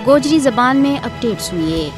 गोजरी जबान में अपडेट सुनिए।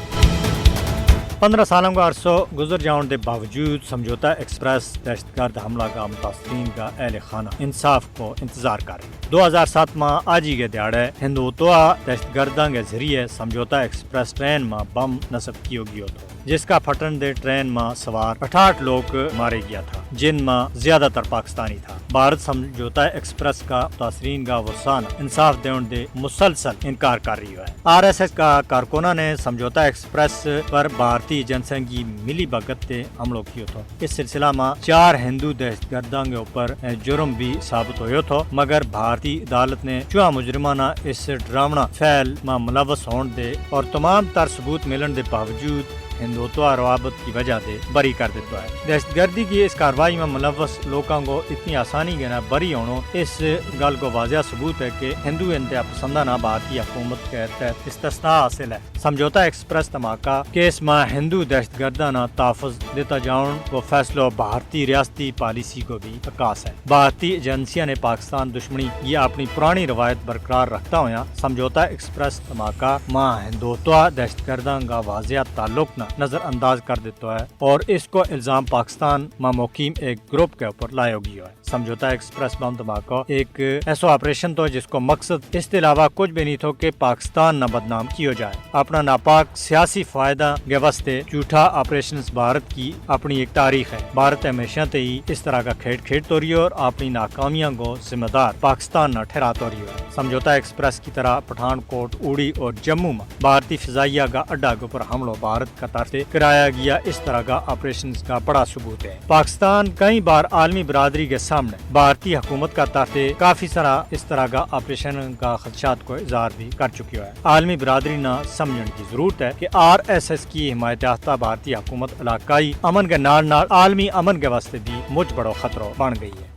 15 सालों का अरसों गुजर जाने के बावजूद समझौता एक्सप्रेस दहशतगर्द हमला का मुतासरीन का अहल खाना इंसाफ को इंतजार कर रहे। 2007 में आज ही के दिहाड़े हिंदुत्वा दहशतगर्दा के जरिए समझौता एक्सप्रेस ट्रेन में बम नस्ब किया गया था, जिसका फटन दे ट्रेन में सवार 68 लोग मारे गया था, जिनमें ज्यादातर पाकिस्तानी था। भारत समझौता एक्सप्रेस का मुतासरीन का वसान इंसाफ देने दे मुसलसल इनकार कर रही है। RSS का कारकुना ने समझौता एक्सप्रेस पर भारतीय जनसंघ की मिली भगत से हमलों किया था। इस सिलसिला में 4 हिंदू दहशतगर्दा के ऊपर जुर्म भी साबित हुआ था, मगर भारतीय अदालत ने चुआ मुजरिमाना इस ड्रावना फैल में मुलवस होने दे और तमाम तर सबूत मिलने के बावजूद हिंदुत्वा रवाबत की वजह से बरी कर देता है। दहशतगर्दी की इस कार्रवाई में मुलवस लोगों को इतनी आसानी के ना बरी होना इस गल को वाजिया सबूत है कि हिंदू इंतहा पसंदाना भारतीय हुकूमत के तहत इस्तिस्ना हासिल है। समझौता एक्सप्रेस धमाका केस में हिंदू दहशतगर्दाना तहफ़्फ़ुज़ देता जाऊन वो फैसलो भारतीय रियासती पॉलिसी को भी अकास है। भारतीय एजेंसियां ने पाकिस्तान दुश्मनी ये अपनी पुरानी रवायत बरकरार रखता हुआ समझौता एक्सप्रेस धमाका में हिंदुत्वा दहशतगर्दा का वाजिया ताल्लुक न नजरअंदाज कर देता है और इसको इल्जाम पाकिस्तान में मुकीम एक ग्रुप के ऊपर लाया गया है। समझौता एक्सप्रेस बम धमाका एक ऐसा ऑपरेशन तो जिसको मकसद इसके अलावा कुछ भी नहीं था कि पाकिस्तान न बदनाम किया जाए। अपना नापाक सियासी फायदा के वास्ते झूठा ऑपरेशन भारत की अपनी एक तारीख है। भारत हमेशा से ही इस तरह का खेड खेडतो रही और अपनी नाकामियों को जिम्मेदार पाकिस्तान न ठहराता रही है। समझौता एक्सप्रेस की तरह पठानकोट, उड़ी और जम्मू में भारतीय फिजाइया का अड्डा के ऊपर हमलों भारत कतर से कराया गया इस तरह का ऑपरेशन का बड़ा सबूत है। पाकिस्तान कई बार आलमी बरादरी के सामने भारतीय हुकूमत का तरफ से काफी सारा इस तरह का ऑपरेशन का खदशात को इजहार भी कर चुकी है। आलमी बरादरी न समझने की जरूरत है कि RSS की हिमायत याफ्ता भारतीय हुकूमत इलाकाई अमन के नाल आलमी अमन के वास्ते भी मुझ बड़ो खतरो बन गई है।